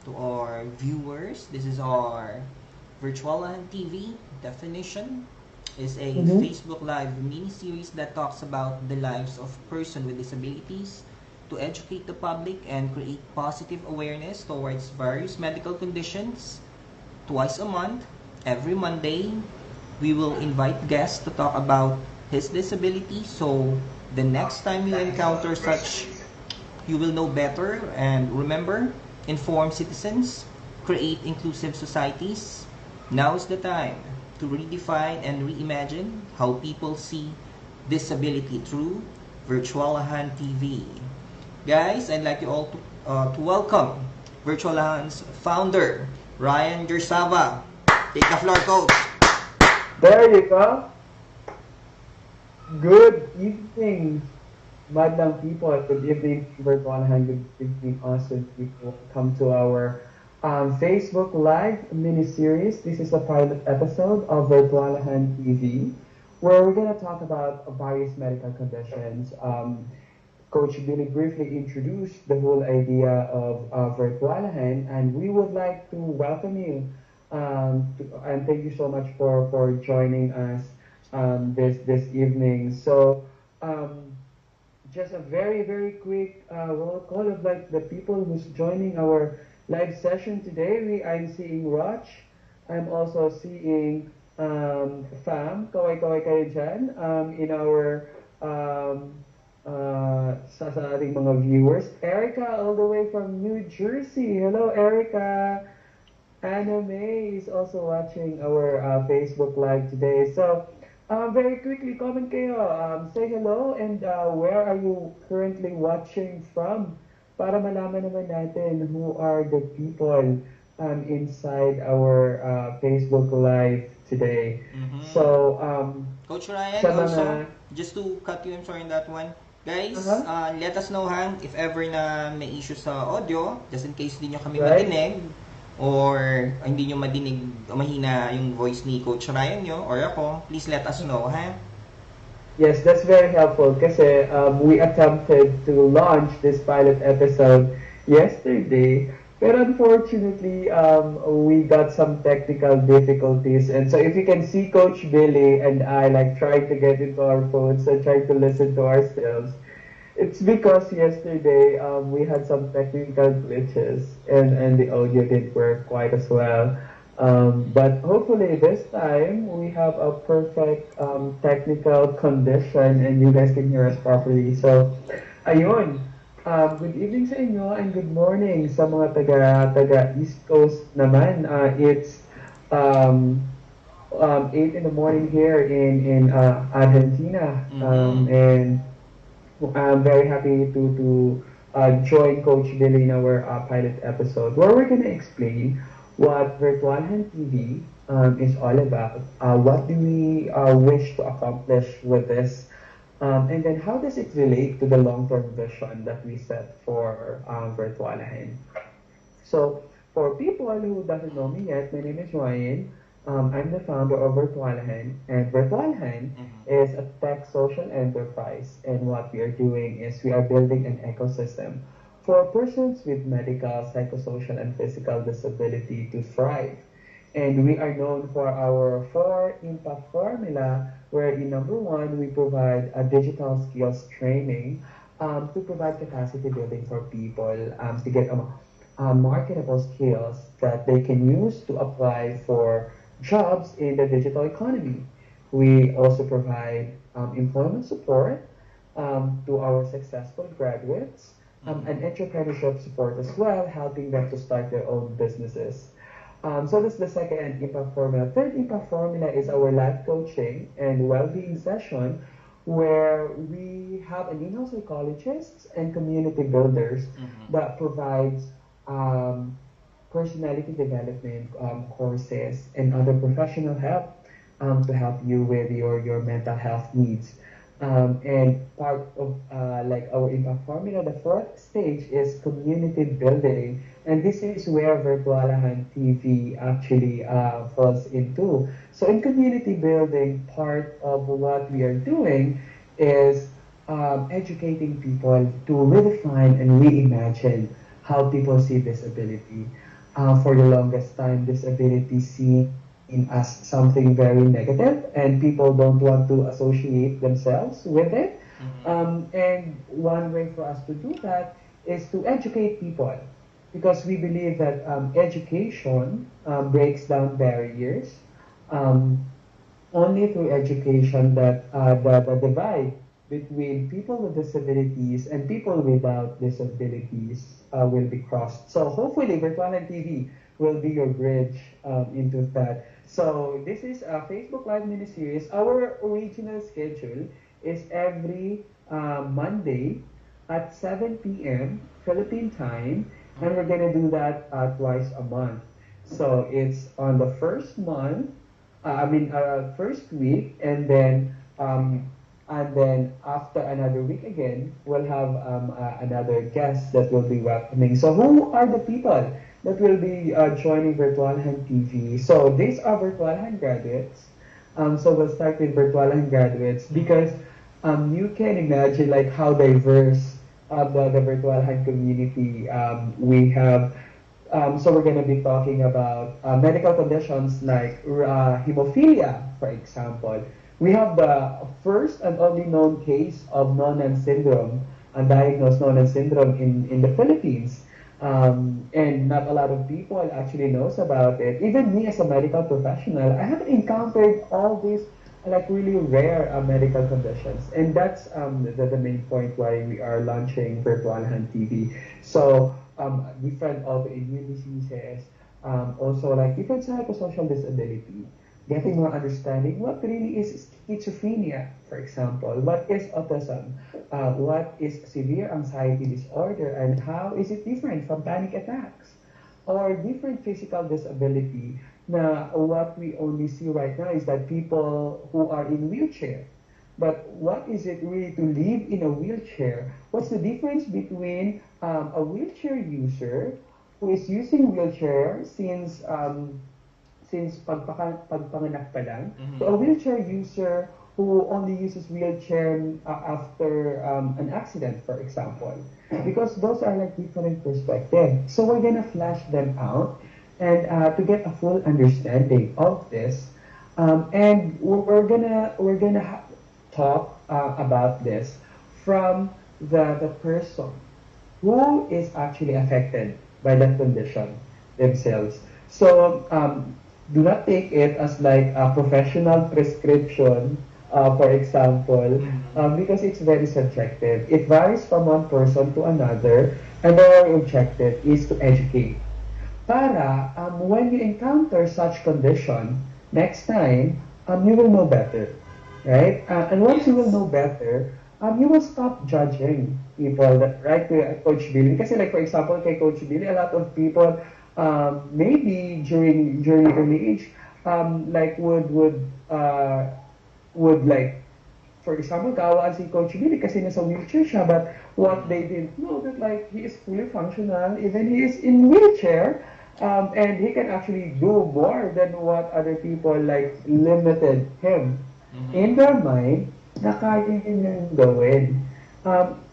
to our viewers. This is our Virtualahan TV. Definition is a Mm-hmm. Facebook Live mini-series that talks about the lives of person with disabilities to educate the public and create positive awareness towards various medical conditions. Twice a month, every Monday, we will invite guests to talk about his disability, so the next time you encounter such, you will know better. And remember, inform citizens, create inclusive societies. Now is the time to redefine and reimagine how people see disability through Virtualahan TV. Guys, I'd like you all to welcome Virtualahan's founder, Ryan Gersava. Take the floor, coach. There you go. Good evening, madlang people. Good evening, Virtualahan. Good evening, awesome people. Come to our Facebook Live mini-series. This is a pilot episode of Virtualahan TV, where we're going to talk about various medical conditions. Coach Billy briefly introduced the whole idea of Virtualahan, and we would like to welcome you. And thank you so much for joining us this evening. So, um, just a very quick roll call of like the people who's joining our live session today. I'm seeing Raj. I'm also seeing Fam. Kaway kayo dyan in our sa ating mga viewers. Erica all the way from New Jersey. Hello, Erica. Anna May is also watching our Facebook Live today. So, very quickly, comment kayo. Say hello and where are you currently watching from? Para malaman naman natin who are the people inside our Facebook Live today. Mm-hmm. So, Coach Ryan, sa also, mga... just to cut you, I'm sorry in that one. Guys, Uh-huh. let us know ha, if ever na may issue sa audio, just in case hindi nyo kami Right. madinig, or hindi nyo madinig, mahina yung voice ni Coach Ryan nyo, or ako, please let us know, ha? Yes, that's very helpful kasi we attempted to launch this pilot episode yesterday, but unfortunately, we got some technical difficulties. And so if you can see Coach Billy and I like trying to get into our phones and trying to listen to ourselves, it's because yesterday we had some technical glitches and the audio didn't work quite as well. But hopefully this time we have a perfect technical condition and you guys can hear us properly. So, ayun. Good evening sa inyo and good morning sa mga taga East Coast naman. It's 8 in the morning here in Argentina. And I'm very happy to join Coach Billy in our pilot episode where we're going to explain what Virtualahan TV is all about. What do we wish to accomplish with this? And then how does it relate to the long-term vision that we set for Virtualahan? So for people who doesn't know me yet, my name is Ryan. I'm the founder of Virtualahan, and Virtualahan is a tech social enterprise. And what we are doing is we are building an ecosystem for persons with medical, psychosocial, and physical disability to thrive. And we are known for our four impact formula, where in number one, we provide a digital skills training to provide capacity building for people to get marketable skills that they can use to apply for jobs in the digital economy. We also provide employment support to our successful graduates and entrepreneurship support as well, helping them to start their own businesses. So that's the second impact formula. Third impact formula is our life coaching and well-being session, where we have an in-house psychologists and community builders that provides personality development courses and other professional help to help you with your mental health needs. And part of like our impact formula, the fourth stage is community building, and this is where Virtualahan TV actually falls into. So in community building, part of what we are doing is educating people to redefine and reimagine how people see disability. for the longest time, disability seen as something very negative, and people don't want to associate themselves with it. And one way for us to do that is to educate people, because we believe that education breaks down barriers. Um, Only through education that the divide between people with disabilities and people without disabilities will be crossed. So hopefully Virtualan TV will be your bridge into that. So this is a Facebook Live mini-series. Our original schedule is every Monday at 7 p.m. Philippine time, and we're gonna do that twice a month. So it's on the first week, and then after another week again, we'll have another guest that will be welcoming. So who are the people that will be joining Virtualahan TV? So these are Virtualahan graduates. So we'll start with Virtualahan graduates, because you can imagine like how diverse the Virtualahan community we have. So we're going to be talking about medical conditions like hemophilia, for example. We have the first and only known case of Noonan syndrome, undiagnosed Noonan syndrome in the Philippines. And not a lot of people actually knows about it. Even me as a medical professional, I haven't encountered all these like really rare medical conditions. And that's the main point why we are launching Virtualahan TV. So different autoimmune diseases, also like different psychosocial disability, getting more understanding what really is schizophrenia, for example, what is autism, what is severe anxiety disorder, and how is it different from panic attacks, or different physical disability. Now, what we only see right now is that people who are in wheelchair. But what is it really to live in a wheelchair? What's the difference between a wheelchair user who is using wheelchair since pagpanganak pa lang, to a wheelchair user who only uses wheelchair after an accident, for example? Because those are like different perspectives. So we're gonna flash them out, and to get a full understanding of this, and we're gonna talk about this from the person who is actually affected by that condition themselves. So do not take it as like a professional prescription, for example, because it's very subjective. It varies from one person to another, and our objective is to educate. Para when you encounter such condition, next time, you will know better, right? And once you will know better, you will stop judging people, that, right, Coach Billy? Because like, for example, kay Coach Billy, a lot of people, maybe during early age, like would like, for example, kaawaan si Coach Billy kasi nasa wheelchair siya, but what they didn't know that like he is fully functional, even he is in wheelchair, and he can actually do more than what other people like limited him in their mind na kaya niyang gawin.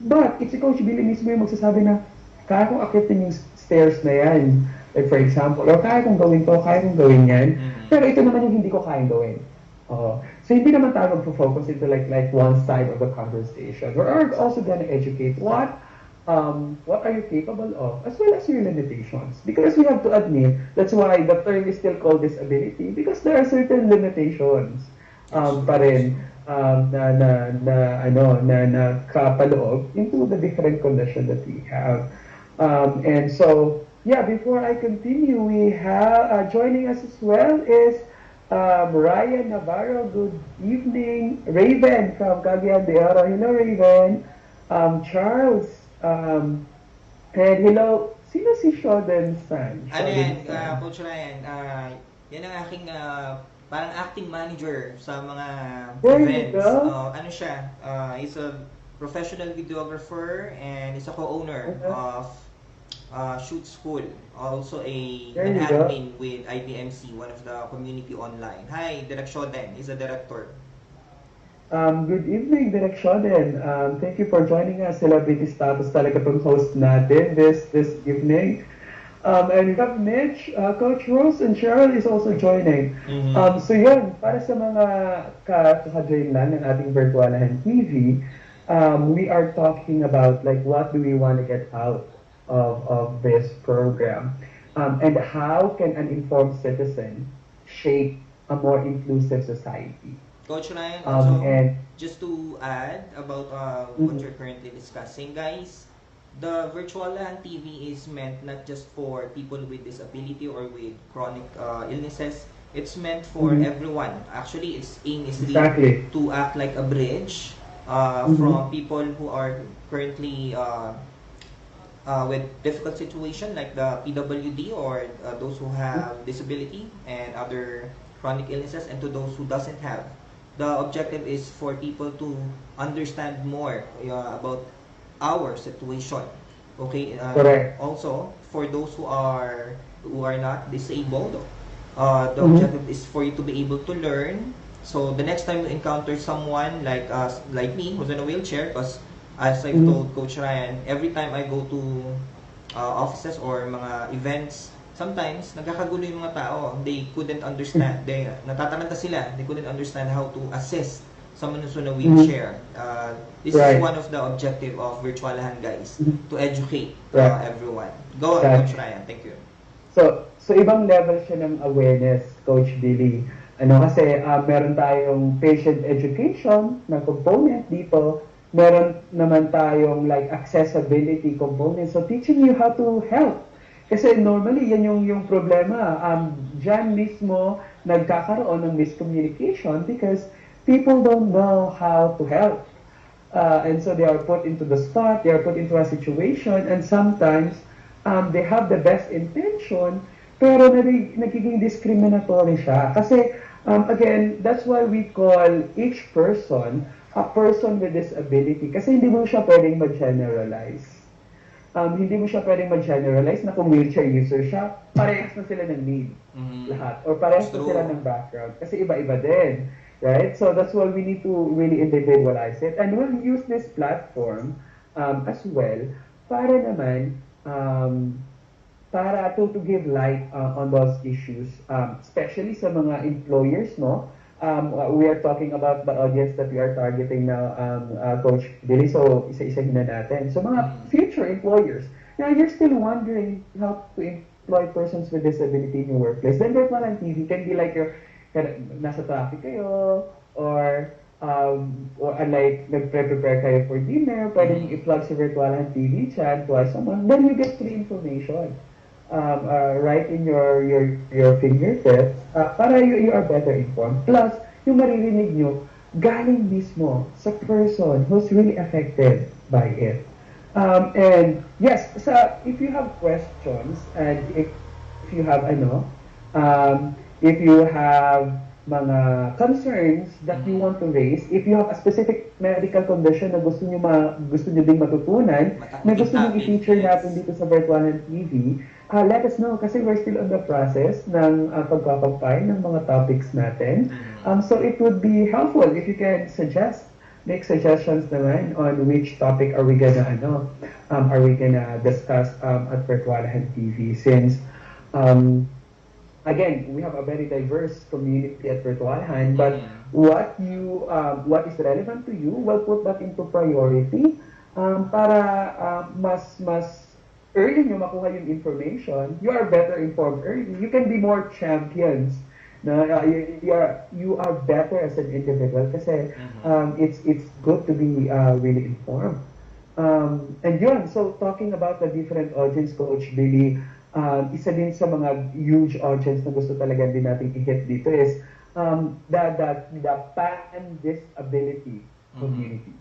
But if si Coach Billy mismo yung magsasabi na kaya kong akitin yung stairs na yan, like for example, or kaya kong gawin to, kaya kong gawin yan, pero ito naman yung hindi ko kayang gawin. So hindi naman tayo mag-focus into like one side of the conversation. We're also gonna educate what are you capable of, as well as your limitations. Because we have to admit, that's why the term is still called disability, because there are certain limitations pa rin na kapaloob into the different condition that we have. And so, yeah, before I continue, we have joining us as well is Ryan Navarro. Good evening. Raven from Cagayan de Oro. Hello, Raven. Charles. And hello, sino si Shoden San? Ano yan, Coach Ryan, yan ang aking parang acting manager sa mga There you events. go. Ano siya, he's a professional videographer and he's a co-owner of Shoot School. Also an admin with IPMC, one of the community online. Hi, Direk Shoden, he's a director. Good evening, Direk Shoden. Thank you for joining us. Celebrity status talaga itong host natin this evening. And we have Mitch, Coach Rose, and Cheryl is also joining. Mm-hmm. So yun, para sa mga kaka-join lang ng ating Virtualahan TV, we are talking about like what do we want to get out of this program, and how can an informed citizen shape a more inclusive society. Coach Ryan, also, And just to add about what mhm, you're currently discussing, guys, the Virtualahan TV is meant not just for people with disability or with chronic illnesses. It's meant for mhm, everyone. Actually, its aim is really exactly. to act like a bridge Mhm, from people who are currently with difficult situation like the PWD or those who have disability and other chronic illnesses, and to those who doesn't have. The objective is for people to understand more about our situation. Okay, correct. also for those who are not disabled, the Mhm, objective is for you to be able to learn. So the next time you encounter someone like us, like me, who's in a wheelchair, because as I've mhm, told Coach Ryan, every time I go to offices or mga events, sometimes nagkakagulo yung mga tao. They couldn't understand. Natataranta sila. They couldn't understand how to assist someone who's on a mhm, wheelchair. This is right. one of the objective of Virtualahan, guys, Mhm, to educate right. everyone. Go on, Coach Exactly. Ryan. Thank you. So ibang level siya ng awareness, Coach Billy. Ano kasi, meron tayong patient education na component dito, meron naman tayong like accessibility component. So teaching you how to help. Kasi normally, yan yung problema. Diyan mismo nagkakaroon ng miscommunication because people don't know how to help. And so they are put into the spot, they are put into a situation, and sometimes they have the best intention, pero nagiging discriminatory siya. Kasi, again, that's why we call each person a person with disability. Kasi hindi mo siya pwedeng mag-generalize. Hindi mo siya pwedeng mag-generalize na kung wheelchair user siya, parehas na sila ng need Mm-hmm. lahat. Or It's parehas na sila true. ng background. Kasi iba-iba din. Right? So that's why we need to really individualize it. And we'll use this platform as well para naman para to give light on those issues, especially sa mga employers, no? We are talking about the audience that we are targeting now, Coach Billy, so isa-isahin na natin. So mga Mm-hmm. future employers, now you're still wondering how to employ persons with disability in your workplace, then Virtual TV can be like your, nasa traffic kayo, or like nagpre-prepare kayo for dinner, pwede nyo Mm-hmm. i-plug sa Virtualan TV chat twice a month, then you get free information right in your fingertips para you are better informed. Plus, yung maririnig nyo galing mismo sa person who's really affected by it. And yes, if you have questions and if you have if you have mga concerns that you Mm-hmm. want to raise, if you have a specific medical condition na gusto niyo ding matutunan, na We can gusto niyo tap in, i-feature natin yes. dito sa Virtual TV, let us know kasi we're still on the process ng pagkakapay ng mga topics natin. Mm-hmm. So it would be helpful if you can make suggestions naman on which topic are we gonna discuss at Virtualahan TV since um, again, we have a very diverse community at Virtualahan, but Mm-hmm. what is relevant to you, we'll put that into priority para mas early nyo makuha yung information. You are better informed early. You can be more champions. No, you are better as an individual kasi Mm-hmm. it's good to be really informed. And yun, so talking about the different audience, Coach Billy, isa din sa mga huge audience na gusto talaga din natin i-hit dito is the pan-disability Mm-hmm. community.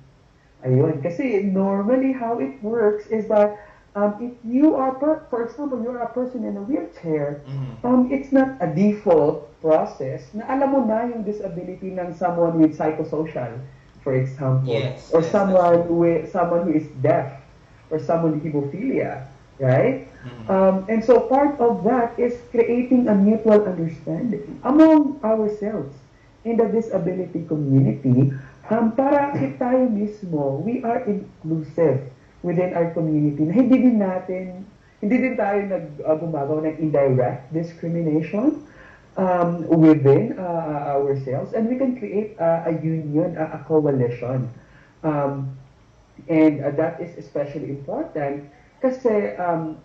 Ayun. Kasi normally how it works is that if you are, for example, you're a person in a wheelchair, Mm-hmm. it's not a default process na alam mo na yung disability ng someone with psychosocial, for example, Yes, or yes, that's true. someone who is deaf, or someone with hemophilia, right? Mm-hmm. And so part of that is creating a mutual understanding among ourselves in the disability community para tayo mismo, we are inclusive within our community na hindi hindi din tayo gumagawa ng indirect discrimination within ourselves, and we can create a union, a coalition. Um, and that is especially important kasi,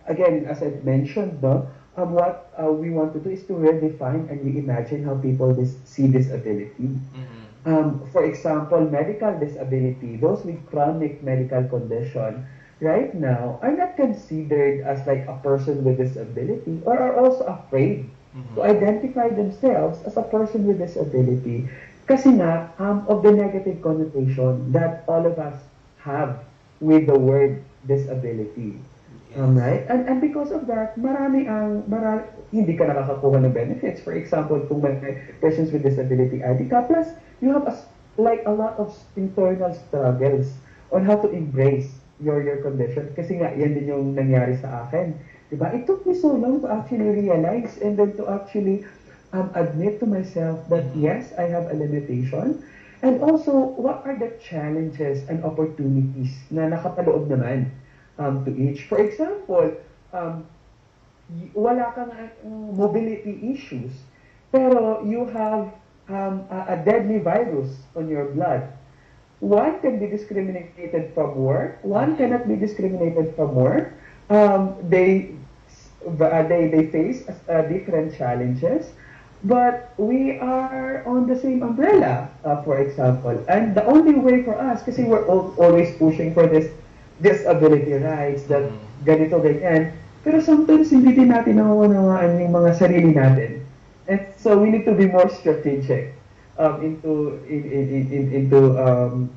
again, as I've mentioned, no, what we want to do is to redefine and reimagine how people see disability. For example, medical disability, those with chronic medical condition, right now are not considered as like a person with disability, or are also afraid to identify themselves as a person with disability kasi nga of the negative connotation that all of us have with the word disability. Right? And because of that, hindi ka nakakakuha ng benefits. For example, kung may persons with disability ID ka, plus you have a lot of internal struggles on how to embrace your condition. Kasi nga, yan din yung nangyari sa akin. Diba? It took me so long to actually realize and then to actually admit to myself that yes, I have a limitation. And also, what are the challenges and opportunities na nakapaloob naman to each? For example, wala kang mobility issues, pero you have a deadly virus on your blood. One can be discriminated from work. One cannot be discriminated from work. They face different challenges, but we are on the same umbrella, for example. And the only way for us, kasi we're always pushing for this disability rights, that ganito, ganyan. Pero sometimes hindi din natin nauunawaan yung mga sarili natin. And so we need to be more strategic into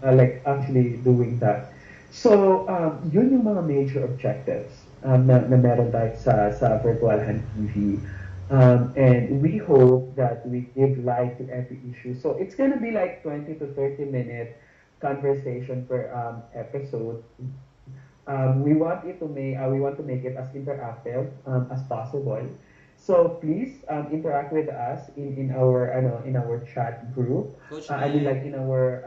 like actually doing that. So yun yung mga major objectives na meron tayo sa Virtualahan TV. And we hope that we give light to every issue. So it's gonna be like 20 to 30-minute conversation per episode. We want to make it as interactive as possible. So please interact with us in our chat group. I mean, like in our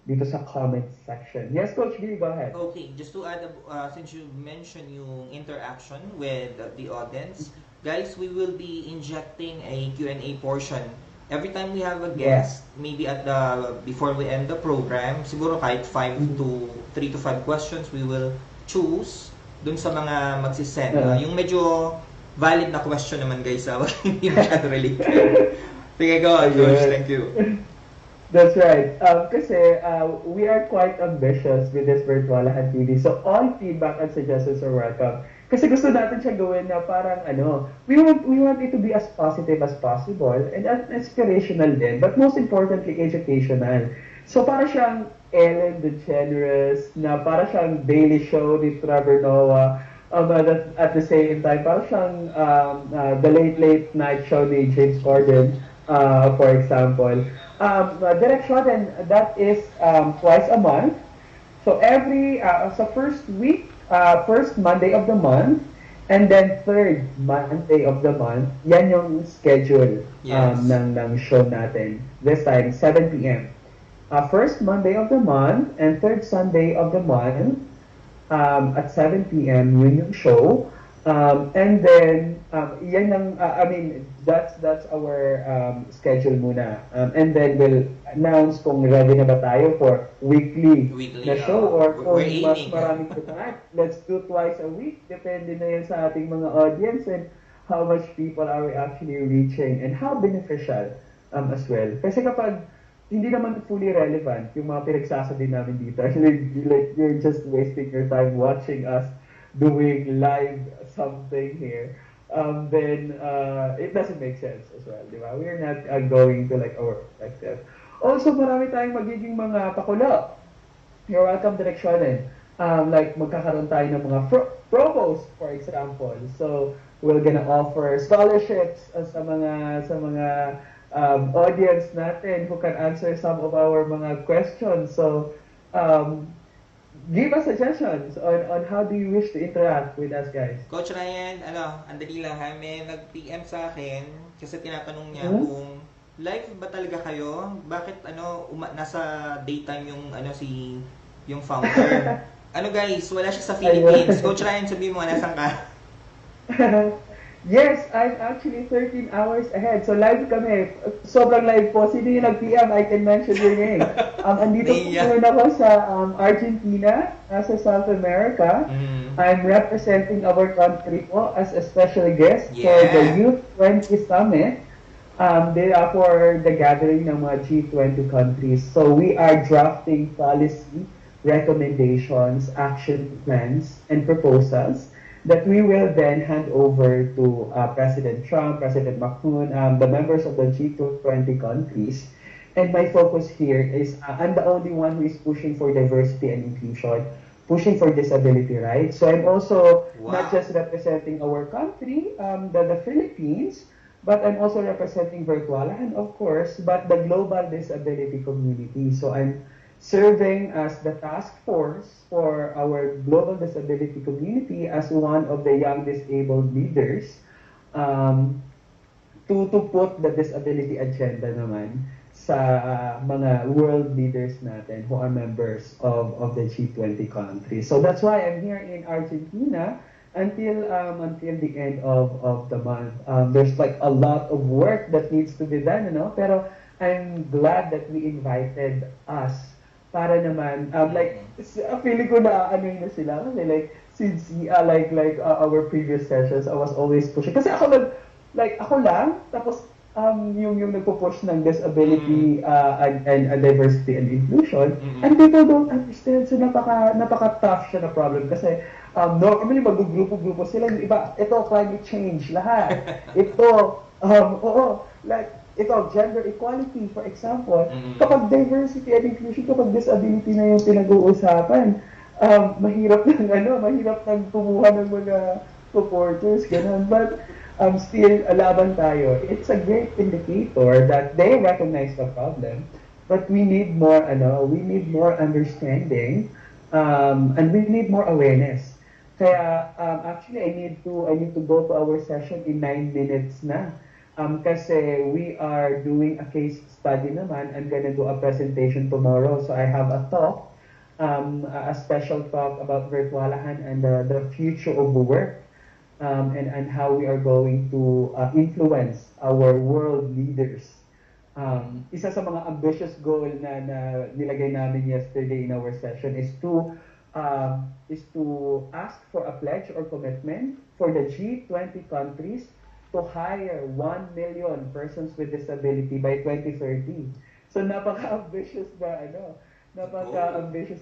dito sa comment section. Yes, Coach Billie, go ahead. Okay, just to add, since you mentioned yung interaction with the audience, guys, we will be injecting a Q&A portion. Every time we have a guest, maybe before we end the program, siguro kahit 3 to 5 questions, we will choose dun sa mga magsisend. Yung medyo valid na question naman, guys, hindi masyado related. Sige, go on, Coach. Thank you. That's right. Kasi we are quite ambitious with this Virtualahan TV. So all feedback and suggestions are welcome. Kasi gusto natin siya gawin na parang we want it to be as positive as possible and inspirational din, but most importantly, educational. So para siyang Ellen DeGeneres, na para siyang Daily Show ni Trevor Noah, at the same time, para siyang the Late Night Show ni James Corden, for example. Direction, and that is twice a month. So first week, first Monday of the month, and then third Monday of the month, yan yung schedule ng show natin. This time, 7 p.m. First Monday of the month and third Sunday of the month at 7 p.m. yun yung show. And then, yan ang, that's our schedule muna. And then we'll announce kung ready na ba tayo for weekly na show or kung mas maraming tonight. Let's do twice a week. Depende na yan sa ating mga audience and how much people are we actually reaching and how beneficial as well. Kasi kapag hindi naman fully relevant yung mga pinagsasabi namin dito, like you're just wasting your time watching us doing live something here, then it doesn't make sense as well, di ba? We're not going to like our perspective. Also, marami tayong magiging mga pakulo. You're welcome, Directionen. Like magkakaroon tayo ng mga promos, for example. So we're gonna offer scholarships sa mga audience natin who can answer some of our mga questions. So give us suggestions on how do you wish to interact with us, guys. Coach Ryan, andali lang ha, may nag-PM sa akin kasi tinatanong niya kung live ba talaga kayo? Bakit nasa daytime yung yung founder? Ano guys, wala siya sa Ayun. Philippines. Coach Ryan, sabihin mo, nasan ka? Yes, I'm actually 13 hours ahead. So live kami. Sobrang live po. Sino yung nag-PM? I can mention your name. Andito po Naiya. ngayon ako sa Argentina, sa South America. I'm representing our country po as a special guest for the Yeah. Youth 20 Summit. They are for the gathering ng mga G20 countries. So we are drafting policy recommendations, action plans, and proposals that we will then hand over to President Trump, President Macron, the members of the G20 countries. And my focus here is I'm the only one who is pushing for diversity and inclusion, pushing for disability rights. So I'm also not just representing our country, the Philippines, but I'm also representing Virtualahan, of course, but the global disability community. So I'm serving as the task force for our global disability community as one of the young disabled leaders to put the disability agenda naman sa mga world leaders natin who are members of the G20 countries. So that's why I'm here in Argentina until the end of the month. There's like a lot of work that needs to be done, you know, pero I'm glad that we invited us para naman feeling ko na ano na sila kasi like since our previous sessions I was always pushing kasi ako lang tapos yung nagpo-push ng disability and diversity and inclusion and people don't understand, so napaka tough siya na problem kasi normally magugrupo-grupo sila, yung iba ito climate change lahat ito ito, gender equality, for example, kapag diversity and inclusion, kapag disability na yung pinag-uusapan, mahirap nang kumuha ng mga supporters, ganun. But still, laban tayo. It's a great indicator that they recognize the problem, but we need more understanding, and we need more awareness. Kaya, actually, I need to go to our session in 9 minutes na. Kasi we are doing a case study naman. I'm gonna do a presentation tomorrow. So I have a talk, a special talk about Virtualahan and the future of work, and how we are going to influence our world leaders. Isa sa mga ambitious goal na nilagay namin yesterday in our session is to ask for a pledge or commitment for the G20 countries to hire 1 million persons with disability by 2030. So napaka-ambitious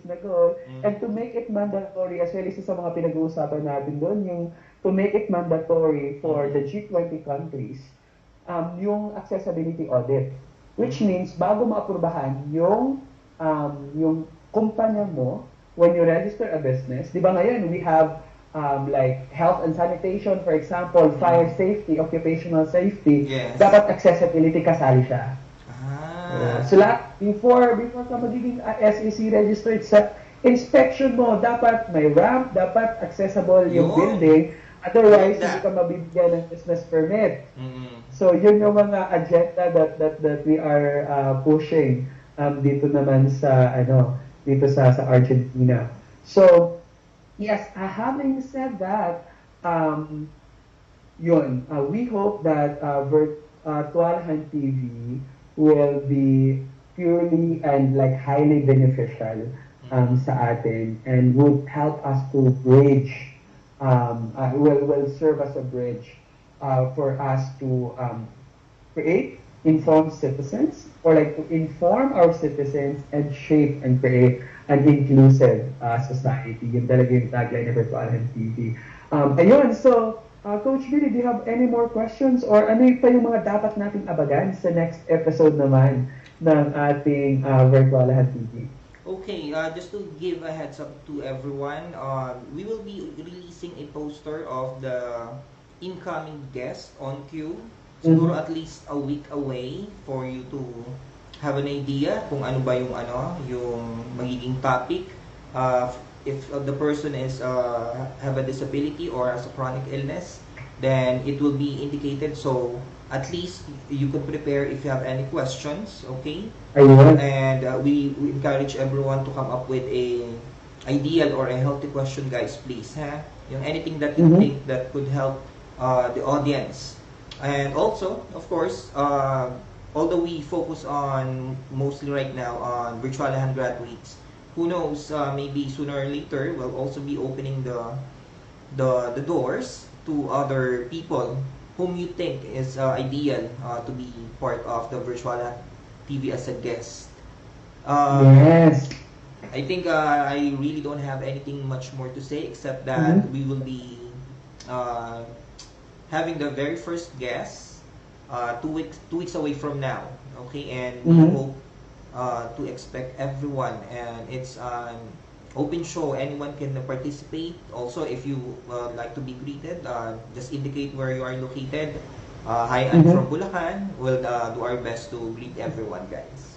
na goal. And to make it mandatory, as well, isa sa mga pinag-uusapan natin doon, yung to make it mandatory for the G20 countries, yung accessibility audit. Which means, bago maaprubahan yung kumpanya mo, when you register a business, di ba ngayon, we have like health and sanitation, for example, fire safety, occupational safety, dapat accessibility kasali siya. So before ka magiging SEC registered, sa inspection mo, dapat may ramp, dapat accessible yung building, otherwise hindi ka mabibigyan ng business permit. So yun yung mga agenda that we are pushing dito naman sa Argentina. So yes, having said that, we hope that Virtualahan TV will be purely and like highly beneficial sa atin and would help us to bridge, will serve as a bridge for us to create informed citizens, or like to inform our citizens and shape and create an inclusive society. Yun talaga yung tagline ng Virtualahan TV. Ayun, so Coach Billie, do you have any more questions, or ano pa yung mga dapat nating abagan sa next episode naman ng ating Virtualahan TV? Okay, just to give a heads up to everyone, we will be releasing a poster of the incoming guest on cue. Siguro at least a week away for you to have an idea kung ano ba yung magiging topic. If the person is have a disability or has a chronic illness, then it will be indicated, so at least you could prepare if you have any questions, okay? And we encourage everyone to come up with a ideal or a healthy question, guys, please, ha? Yung anything that you Mm-hmm. think that could help the audience. And also, of course, although we focus on mostly right now on Virtualahan graduates, who knows, maybe sooner or later we'll also be opening the doors to other people whom you think is ideal to be part of the Virtualahan TV as a guest. Um, Yes. I think I really don't have anything much more to say except that Mm-hmm. we will be uh, having the very first guest 2 weeks away from now. Okay, and we Mm-hmm. hope to expect everyone, and it's an open show. Anyone can participate. Also, if you like to be greeted, just indicate where you are located. Hi, I'm Mm-hmm. from Bulacan. We'll do our best to greet everyone, guys.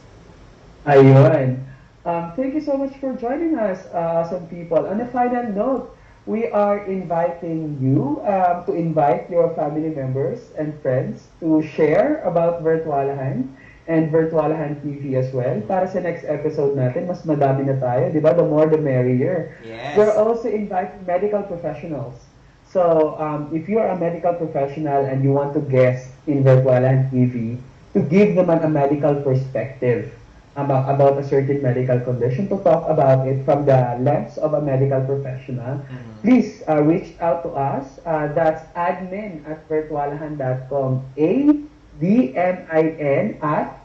Ayun. Thank you so much for joining us, some people. On a final note, we are inviting you to invite your family members and friends to share about Virtualahan and Virtualahan TV as well. Para sa next episode natin, mas madami na tayo, di ba? The more, the merrier. We're Yes. also inviting medical professionals. So, if you're a medical professional and you want to guest in Virtualahan TV, to give them a medical perspective about a certain medical condition, to talk about it from the lens of a medical professional, Mhm. please reach out to us. That's admin@virtualahan.com. ADMIN at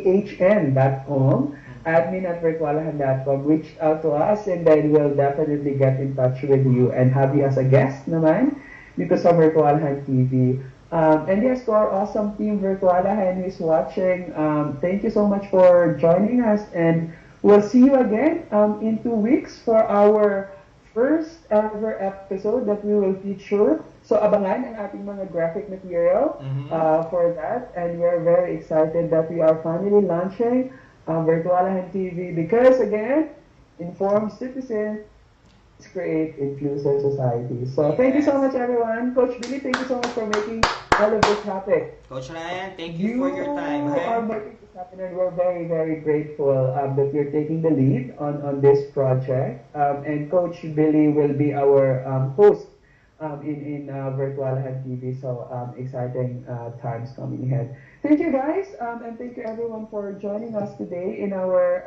VIRTUALAHN.com. Admin@virtualahan.com. Reach out to us and then we'll definitely get in touch with you and have you as a guest naman dito sa Virtualahan TV. And yes, to our awesome team, Virtualahan, who is watching, thank you so much for joining us. And we'll see you again in 2 weeks for our first ever episode that we will feature. So abangan ang ating mga graphic material Mhm. for that. And we're very excited that we are finally launching Virtualahan TV because, again, informed citizens create inclusive society. So thank you so Yes. much, everyone. Coach Billy, thank you so much for making all of this happen. Coach Ryan, thank you for You your time, are ha? making this happen, and we're very, very grateful that you're taking the lead on this project. And Coach Billy will be our host in Virtualahan TV. So exciting times coming ahead. Thank you, guys, and thank you everyone for joining us today in our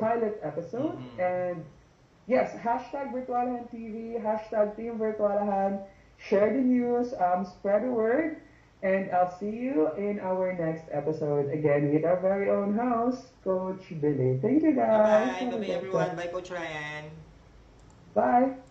pilot episode. Mhm. And yes, hashtag Virtualahan TV, hashtag Team Virtualahan. Share the news, spread the word, and I'll see you in our next episode again with our very own host, Coach Billy. Thank you guys. Bye-bye. Have a Bye-bye, great day. everyone. Bye, Coach Ryan. Bye.